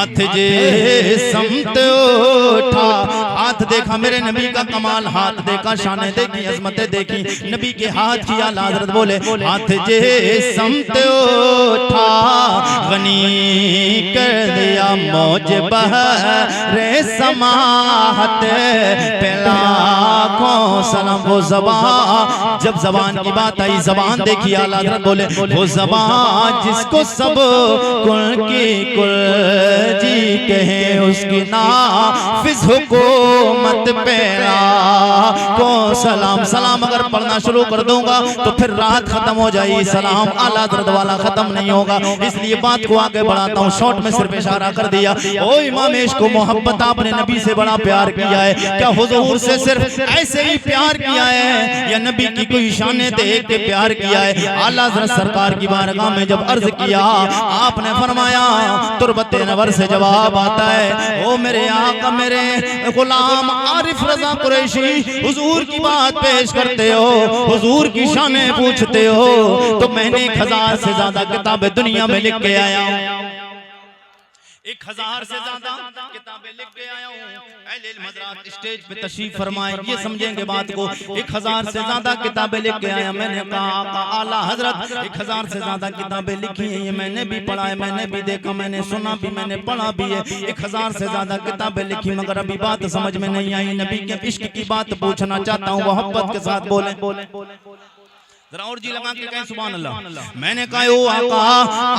हाथ जे समत उठा। हाथ देखा मेरे नबी का कमाल, हाथ देखा शाने देखी, अजमतें देखी नबी के हाथ की। आला हज़रत बोले हाथ जे समत उठा, गनी कर दिया मौज बहरे समाहत पे लाखों सलाम। वो ज़बान, जब ज़बान की बात आई ज़बान देखी, आला हज़रत बोले वो ज़बान जिसको सब कुल की कुल जी कहे, उसकी नाफिज हुकूमत पे को सलाम। सलाम अगर पढ़ना शुरू कर दूंगा तो फिर रात खत्म हो जाएगी, सलाम आला हज़रत वाला खत्म नहीं होगा। इसलिए बात को आगे बढ़ाता हूँ, शॉर्ट में सिर्फ इशारा कर दिया। ओ इमाम इश्क को मोहब्बत, आपने नबी से बड़ा प्यार किया है क्या? हुजूर से सिर्फ ऐसे ही प्यार किया है या नबी की कोई शाने देख के प्यार किया है? आला हज़रत सरकार की बारगाह में जब अर्ज किया, आपने फरमाया तुरबत नवर से जवाब आता है, ओ मेरे आका मेरे गुलाम आरिफ रजा कुरैशी, हुजूर की बात पेश करते हो, हुजूर की शाने पूछते हो, तो मैंने 1000 से ज्यादा किताबें दुनिया में लिख के आया हूं। 1000 से ज्यादा किताबें लिख के आया हूँ। अहले इल्म हज़रात स्टेज पे तशरीफ फरमाए, ये समझेंगे बात को। 1000 से ज्यादा किताबें लिख के आया। मैंने कहा आला हज़रत 1000 से ज्यादा किताबें लिखी हैं, ये मैंने भी पढ़ा है, मैंने भी देखा, मैंने सुना भी, मैंने पढ़ा भी है। 1000 से ज्यादा किताबें लिखी, मगर अभी बात समझ में नहीं आई। नबी के इश्क की बात पूछना चाहता हूँ, मोहब्बत के साथ बोले। जरा और जी लगा के कहें सुभान अल्लाह। मैंने कहा ओ आका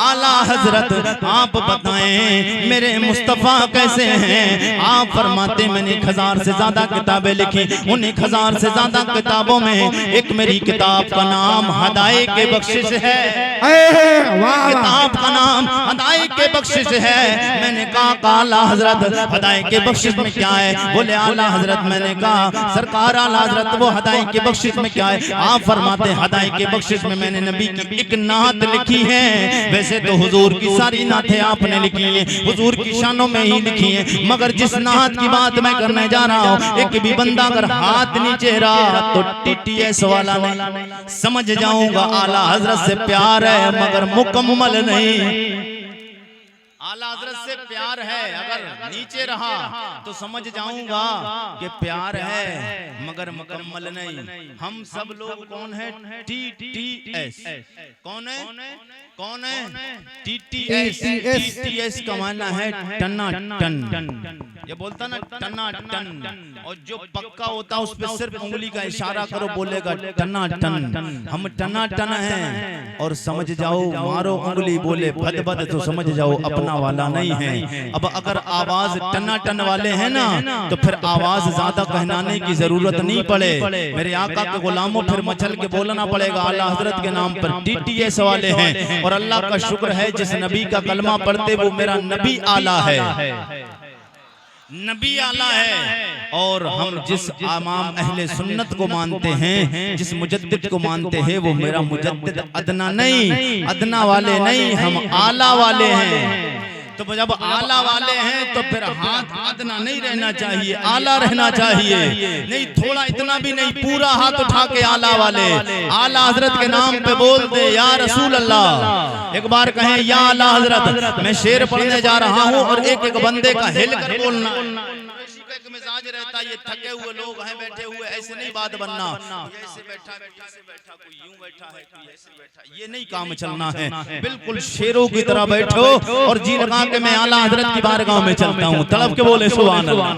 आला हज़रत आप बताएं मेरे मुस्तफ़ा कैसे हैं? आप फरमाते मैंने 1000 से ज्यादा किताबें लिखी, उन 1000 से ज्यादा किताबों में एक मेरी किताब का नाम हदाए के बख्शिश है। किताब का नाम हदाए के बख्शिश है। मैंने कहा आला हज़रत हदाए के बख्शिश में क्या है? बोले आला हज़रत, मैंने कहा सरकार आला हज़रत वो हदाए के बख्शिश में क्या है? आप फरमाते हदाए के बख्शिश में मैंने नबी की एक नात लिखी है। वैसे तो हुजूर की सारी नातें आपने लिखी हैं, हुजूर की शानों में ही लिखी हैं, मगर जिस नात की बात मैं करने जा रहा हूँ, एक भी बंदा अगर हाथ नीचे रहा तो TTS वाला नहीं समझ जाऊंगा आला हज़रत से प्यार है मगर मुकम्मल नहीं। आला हज़रत से प्यार है, अगर नीचे रहा तो समझ जाऊंगा कि प्यार है मगर मुकम्मल नहीं। हम सब लोग कौन है? TTS। कौन है? कौन है? TTS का माना है टना टन। ये बोलता ना टना टन, और जो पक्का होता उस पर सिर्फ उंगली का इशारा करो बोलेगा टना टन। हम टना टन हैं और समझ जाओ, मारो उंगली बोले भद भद तो समझ जाओ अपना वाला नहीं है। अब अगर आवाज टना टन वाले हैं ना तो फिर आवाज ज्यादा कहनाने की जरूरत नहीं पड़े। मेरे आका के गुलामों फिर मचल के बोलना पड़ेगा आला हज़रत के नाम पर। TTS वाले हैं और अल्लाह का शुक्र है जिस नबी का कलमा पढ़ते वो मेरा नबी आला है, नबी आला है। और हम जिस इमाम अहले सुन्नत को मानते हैं, जिस मुजद्दिद को मानते हैं, वो मेरा मुजद्दिद अदना नहीं, अदना वाले नहीं, हम आला वाले हैं। तो जब आला वाले हैं तो फिर हाथ अदना नहीं रहना चाहिए, आला रहना चाहिए। नहीं थोड़ा इतना भी नहीं, पूरा हाथ उठा के आला वाले। आला हज़रत के नाम पे बोल दे या रसूल अल्लाह। एक बार कहें या आला हज़रत। मैं शेर पढ़ने जा रहा हूँ और एक एक बंदे का हिल कर बोलना। मिजाज रहता है, ये थके हुए लोग हैं बैठे हुए, ऐसे नहीं बात बनना। ऐसे बैठा कोई यूं बैठा है, कोई ऐसे बैठा, ये नहीं काम चलना है। बिल्कुल शेरों की तरह बैठो और जी लगा के मैं आला हज़रत की बारगाह में चलता हूँ, तड़प के बोले सुभान अल्लाह।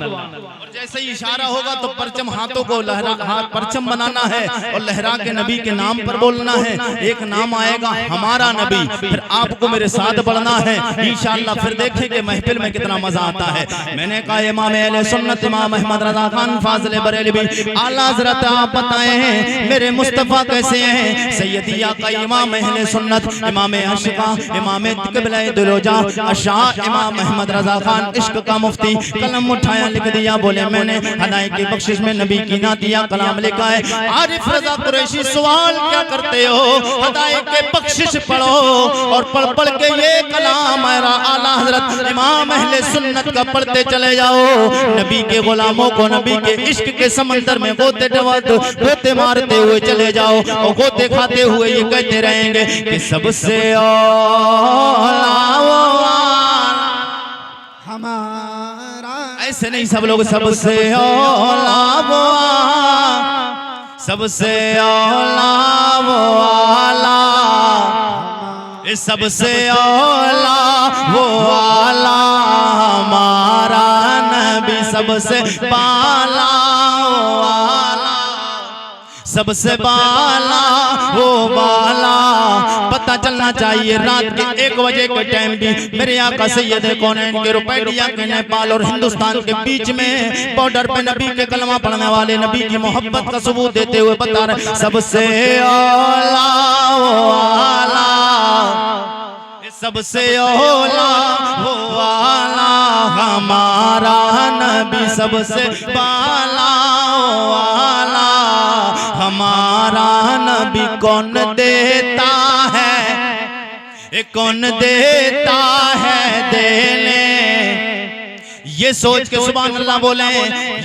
और जैसे ही इशारा होगा तो परचम हाथों को लहरा, हाथ परचम बनाना है और लहरा के नबी के नाम पर बोलना है। एक नाम आएगा हमारा नबी, फिर आपको मेरे साथ बढ़ना है इंशाअल्लाह। फिर देखेंगे महफिल में कितना मजा आता है। मैंने कहा इमाम अहले सुन्नत इमाम अहमद रज़ा खान फाज़िल बरेलवी आला हज़रत आप बताएं मेरे मुस्तफ़ा कैसे हैं? सैयदी आका इमाम अहले सुन्नत इमाम अशका इमाम क़िबला दुलोजा अशाह इमाम अहमद रज़ा खान इश्क का मुफ्ती कलम उठाया लिख दिया, बोले मैंने हदायत की बख्शिश में नबी की नातिया कलाम लिखा है। आरिफ रज़ा कुरैशी सवाल क्या करते हो? हदायत के बख्शिश पढ़ो और पढ़ पढ़ के ये कलाम आला हज़रत इमाम अहले सुन्नत का पढ़ते चले जाओ। नबी के गुलामों को नबी के इश्क के समंदर में गोते मारते हुए चले जाओ और गोते खाते हुए ये कहते रहेंगे कि सबसे हमारा। ऐसे नहीं सब लोग सबसे औला वो सबसे औला वो आला, सबसे औला वो आला हमारा नबी, सबसे बाला वो आला, सबसे बाला वो बाला। पता चलना चाहिए रात के 1 बजे के टाइम भी मेरे आका सैयद कौनैन के रुपैया के नेपाल और हिंदुस्तान के बीच में बॉर्डर पे नबी के कलमा पढ़ने वाले नबी की मोहब्बत का सबूत देते हुए बता रहे सबसे औला वो आला, सबसे औला वो आला हमारा नबी, सबसे बाला वो आला हमारा नबी। कौन देता है, कौन देता है देने, ये सोच के सुभान अल्लाह बोले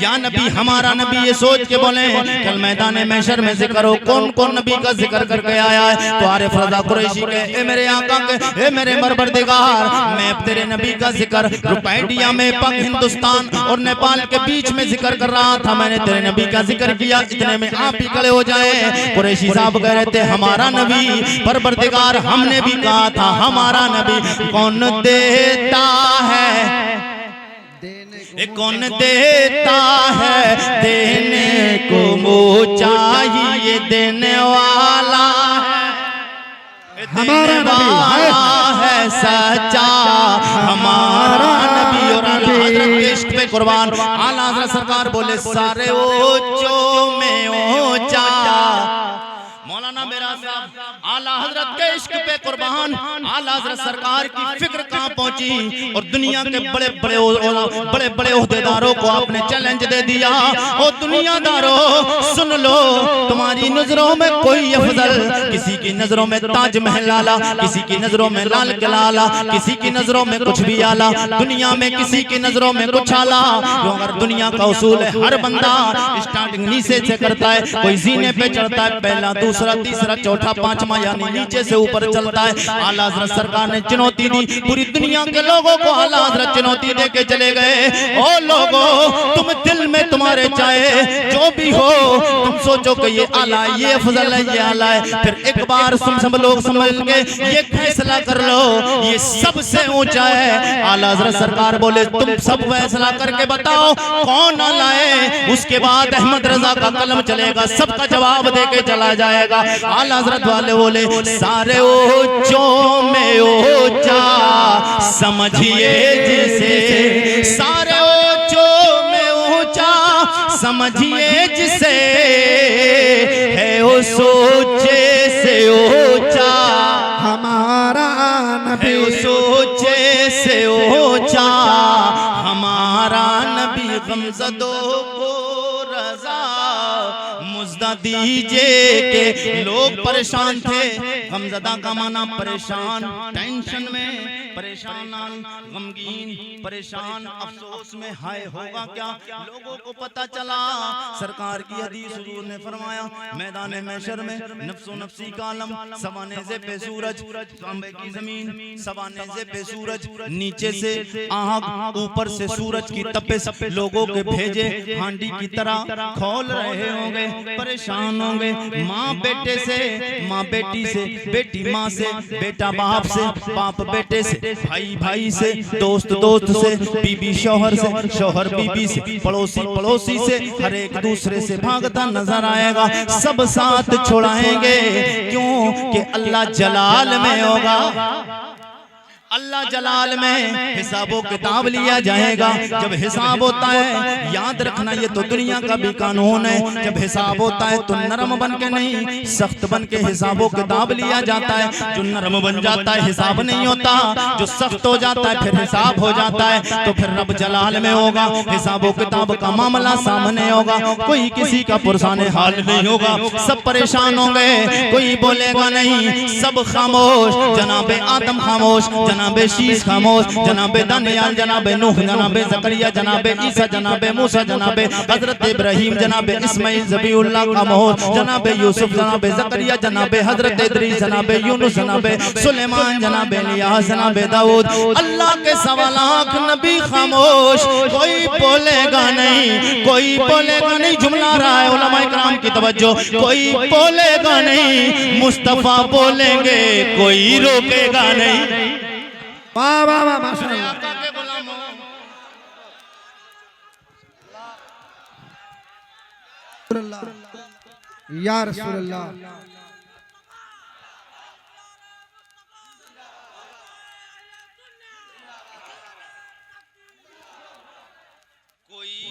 या नबी हमारा नबी, ये सोच के बोले कल मैदान महशर में जिक्र हो कौन कौन नबी का जिक्र करके आया है। तो आरिफ रज़ा कुरैशी के ए मेरे आका के ए मेरे परवरदिगार, मैं तेरे नबी का जिक्र रुपैया में पाक हिंदुस्तान और नेपाल के बीच में जिक्र कर रहा था। मैंने तेरे नबी का जिक्र किया, इतने में आप ही खड़े हो जाए। कुरैशी साहब कह रहे थे हमारा नबी परवरदिगार, हमने भी कहा था हमारा नबी। कौन देता है, कौन देता है देने को, वो चाहिए देने वाला है, देने वाला है सच्चा हमारा नबी। और आला हज़रत के इश्क पे कुर्बान, आला हज़रत सरकार बोले सारे ऊंचों में ऊंचा मौलाना मेरा साहब आला हज़रत के इश्क पे कुर्बान। आला हज़रत सरकार की फिक्र कहाँ पहुंची और दुनिया के बड़े बड़े ओहदेदारों को आपने चैलेंज दे दिया। ओ दुनियादारों सुन लो, तुम्हारी नजरों में कोई अफजल, किसी की नजरों में ताजमहल आला, किसी की नजरों में लाल किला आला, किसी की नजरों में कुछ भी आला, दुनिया में किसी की नजरों में कुछ आला। अगर दुनिया का उसूल है हर बंदा स्टार्टिंग नीचे से करता है, कोई जीने पे चढ़ता है, पहला दूसरा तीसरा चौथा पांचवा यानी नीचे से ऊपर चलता है। आला हज़रत सरकार ने चुनौती दी पूरी दुनिया के लोगों को, आला हज़रत चुनौती दे के चले गए। ओ लोगों, तुम दिल में तुम्हारे चाहे जो भी हो, तुम सोचो कि ये आला, ये अफजल है, ये आला है, फिर एक बार तुम सब लोग समझ के ये फैसला कर लो ये सबसे ऊंचा है। आला हज़रत सरकार बोले तुम सब फैसला करके बताओ कौन आला है, उसके बाद अहमद रजा का कलम चलेगा, सबका जवाब दे के चला जाएगा। आला हज़रत वाले बोले सारे ऊंचों में ऊंचा समझिए जिसे, सारे ऊंचों में ऊंचा समझिए जिसे, है वो सोचे से ऊंचा हमारा नबी, है वो सोचे से ऊंचा हमारा नबी। गमज़दों को रज़ा मुज़्दा दीजिए के लोग परेशान थे। गमज़दा का माना परेशान, टेंशन में परेशान, गमगीन, परेशान, अफसोस में, हाय होगा क्या। लोगों को पता चला सरकार की हदीस हुजूर ने फरमाया मैदान महशर में नफ्सो नफ्सी का आलम, सवानेज़े पे सूरज, तांबे की जमीन, सवानेज़े पे सूरज, नीचे से आग, ऊपर से सूरज की तपिश, लोगों के भेजे हांडी की तरह खोल रहे होंगे, परेशान होंगे। माँ बेटे से, माँ बेटी से, बेटी माँ से, बेटा बाप से, बाप बेटे से, भाई भाई से, दोस्त दोस्त से, बीबी शौहर से, शौहर बीबी से, पड़ोसी पड़ोसी से, हर एक दूसरे से भागता नजर आएगा। सब साथ छुड़ाएंगे क्यों कि अल्लाह जलाल में होगा, अल्लाह जलाल में हिसाबो किताब लिया जाएगा। जब हिसाब होता है याद रखना ये तो दुनिया का भी कानून है, जब हिसाब होता है तो नरम बन के नहीं सख्त बन के हिसाबो किताब लिया जाता है। जो नरम बन जाता है हिसाब नहीं होता, जो सख्त हो जाता है फिर हिसाब हो जाता है। तो फिर रब जलाल में होगा, हिसाबो किताब का मामला सामने होगा, कोई किसी का पुरसाने हाल नहीं होगा, सब परेशान होंगे, कोई बोलेगा नहीं, सब खामोश, जनाबे आदम खामोश, जनाबे शीश खामोश, जनाबे दानियाल, जनाबे नूह, जनाबे जकरिया, जनाबे ईसा, जनाबे मूसा, जनाबे हजरत इब्राहिम, जनाबे इस्माइल ज़बीउल्लाह खामोश, जनाबे यूसुफ, जनाबे जकरिया, जनाबे हजरत इदरीस, जनाबे यूनुस, जनाबे सुलेमान, जनाबे इलियास, जनाबे दाऊद। अल्लाह के 1.25 लाख नबी खामोश, कोई बोलेगा नहीं, कोई बोलेगा नहीं। जुमला रहा है उलमाए कराम की तवज्जो, कोई बोलेगा नहीं, मुस्तफा बोलेंगे, कोई रोकेगा नहीं। वाह वाह वाह माशाअल्लाह। या रसूल अल्लाह।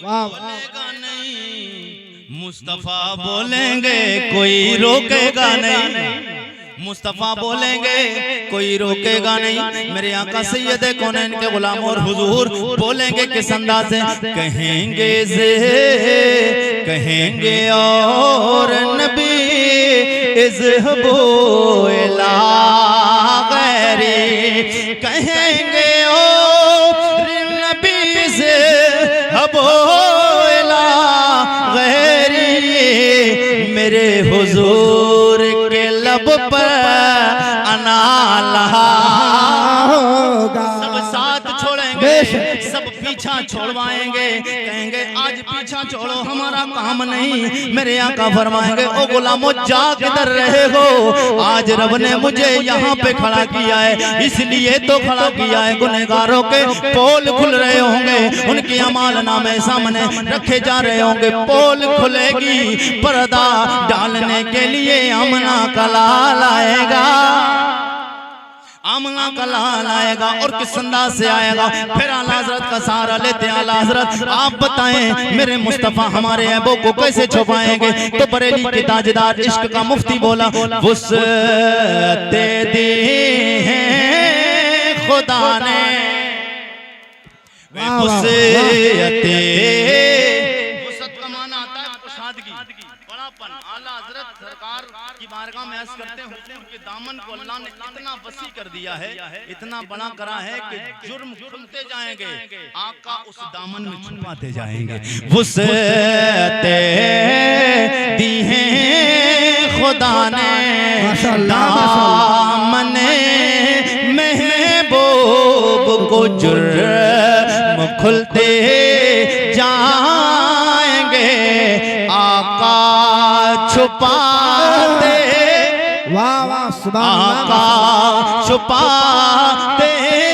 वाह बोलेगा नहीं, मुस्तफा बोलेंगे, कोई रोकेगा नहीं। मुस्तफा बोलेंगे, कोई रोकेगा नहीं। मेरे आका सैयद कौनैन के गुलाम और हुजूर बोलेंगे किस अंदाज से? कहेंगे से कहेंगे और नबी इज़हबू इला गैरी, कहेंगे और नबी से हबो इला गैरी। मेरे हुजूर के लब पर अनाला होगा। सब साथ छोड़ेंगे, सब पीछा छोड़वाएंगे, कहेंगे आज पीछा छोड़ो, हमारा काम नहीं। मेरे आका फरमाएंगे, ओ गुलामो जा किधर रहे हो? आज रब ने मुझे यहाँ पे खड़ा किया है, इसलिए तो खड़ा किया है। गुनहगारों के पोल खुल रहे होंगे, उनके अमाल नामे सामने रखे जा रहे होंगे। पोल खुलेगी, पर्दा डालने के लिए आमना का लाल आएगा, आमना का लाल आएगा। और किस अंदाज से आएगा? फिर आला हज़रत का सहारा लेते हैं। आला हज़रत आप बताएं, मेरे मुस्तफ़ा हमारे ऐबों को कैसे छुपाएंगे? तो बरेली के ताजदार इश्क का मुफ्ती बोला, वुसअते दी है खुदा ने, वुसअते, वुसअत का माना आता है कुशादगी, बड़ापन। आला हज़रत सरकार की बारगाह में अर्ज़ करते हैं, हुजूर के दामन को अल्लाह ने इतना वसी कर दिया है, इतना बड़ा करा है कि जुर्म खुलते जाएंगे, आका उस दामन में छुपाते जाएंगे। वुसअते दी है खुदा ने, दामने महबूब को जुर्म खुलते जाएंगे, आका छुपाते, वाह वाह सुभान अल्लाह, आका छुपाते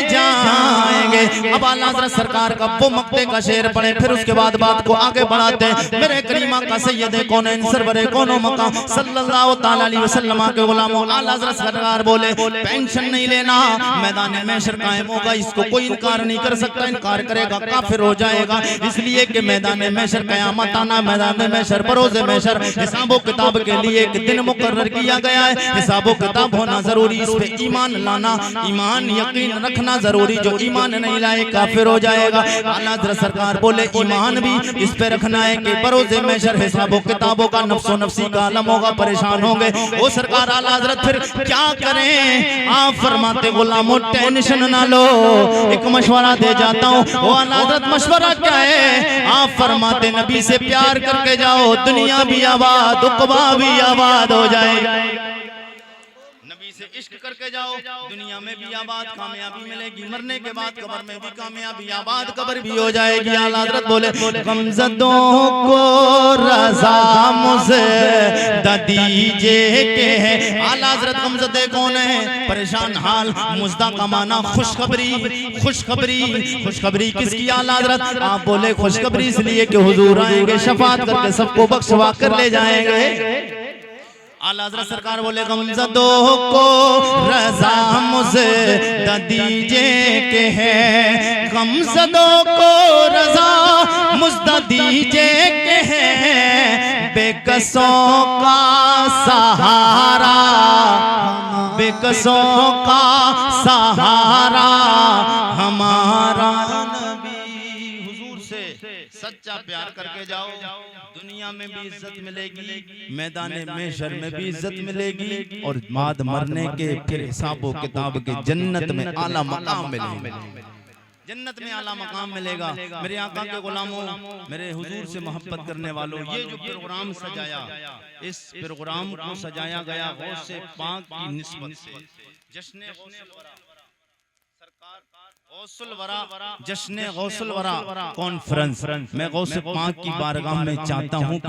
जाएंगे। अब आला हज़रत सरकार का वो मक्ते का शेर पढ़े, फिर उसके बाद बात को आगे बढ़ाते हैं। मेरे करीमा का सैयद कौनैन सरवरे कौनो मकाम सल्लल्लाहु ताला अलैहि वसल्लम के गुलामों, आला हज़रत सरकार बोले, पेंशन नहीं लेना, मैदान महशर कायम होगा, इसको कोई इनकार नहीं कर सकता। इनकार करेगा काफिर हो जाएगा, इसलिए कि मैदान महशर कयामत आना, मैदान महशर बरोज़े महशर हिसाबो किताब के लिए एक दिन मुकर्रर किया गया है। हिसाबो किताब होना जरूरी, इस पे ईमान लाना, ईमान यकीन रखना जरूरी। जो ईमान नहीं लाए काफिर हो जाएगा। आला हज़रत सरकार बोले, ईमान भी इस पे रखना है कि बरोज़े महशर हिसाबो किताबों का नफ्सो नफ्सी का आलम होगा, परेशान होंगे। वो सरकार आला हज़रत फिर क्या करें? आप फरमाते, गुलामों टेंशन ना लो, एक मशवरा दे जाता हूँ। वो आला हज़रत मशवरा क्या है? आप फरमाते, नबी से प्यार करके जाओ, दुनिया भी आबाद, उक़बा भी आबाद हो जाएगा। नबी से इश्क करके जाओ, दुनिया में भी आबाद कामयाबी मिलेगी, मरने के बाद कब्र में भी कामयाबी आबाद कब्र भी हो जाएगी। आला हज़रत बोले, गमज़दों को रज़ा मुझे दीजिए के है। आला हज़रत गमज़दे कौन है? परेशान हाल। मुज़दा का माना खुशखबरी, खुशखबरी, खुशखबरी किसकी? आला हज़रत आप बोले, खुशखबरी इसलिए कि हुजूर आएंगे, शफाअत करके सबको बख्शवा कर ले जाएंगे। आला हज़रत सरकार बोले, गमज़दों को रज़ा मुझे दीजिए के है, गमज़दों को रज़ा मुझे दीजिए के है, बेकसों का सहारा, बेकसों का सहारा हमारा नबी। हुजूर से सच्चा प्यार करके जाओ, दुनिया में भी इज्जत मिलेगी, मैदान महशर में भी इज्जत मिलेगी, और बाद मरने के फिर हिसाबो किताब के जन्नत में आला मकाम मिलेगा। जन्नत में आला मकाम मिलेगा। मेरे आका के गुलामों, मेरे हुजूर से मोहब्बत करने वालों, ये जो प्रोग्राम सजाया, इस प्रोग्राम को सजाया गया गौसे पाक की निस्बत से। जश्न गौसुल वरा, जश्न गौसुल वरा कॉन्फ्रेंस, मैं गौसे पाक की बारगाह में चाहता हूँ